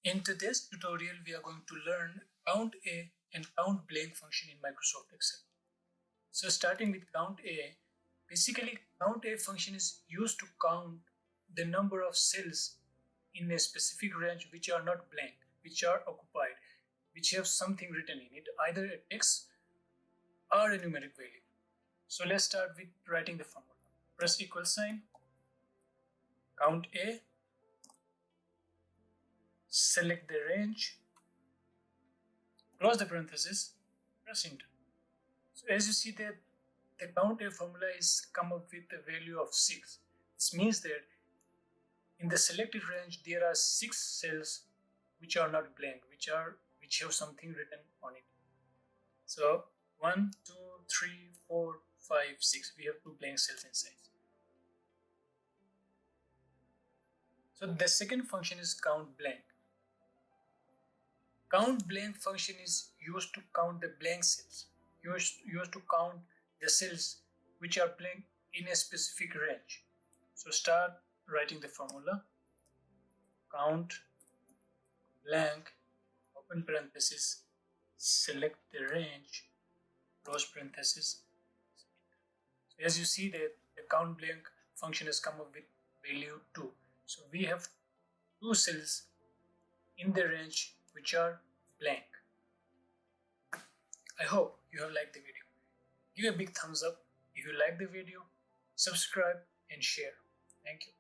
In today's tutorial, we are going to learn CountA and Countblank function in Microsoft Excel. So starting with CountA, basically CountA function is used to count the number of cells in a specific range which are not blank, which are occupied, which have something written in it, either a text or a numeric value. So let's start with writing the formula. Press equal sign, CountA, select the range, close the parenthesis, press enter. So as you see that the CountA formula is come up with a value of 6. This means that in the selected range there are 6 cells which are not blank, which have something written on it. So 1, 2, 3, 4, 5, 6. We have 2 blank cells inside. So the second function is Countblank. Countblank function is used to count the blank cells. Used to count the cells which are blank in a specific range. So start writing the formula. Count blank, open parenthesis, select the range, close parenthesis. So as you see that the Countblank function has come up with value 2. So we have 2 cells in the range which are blank. I hope you have liked the video. Give a big thumbs up if you like the video, subscribe and share. Thank you.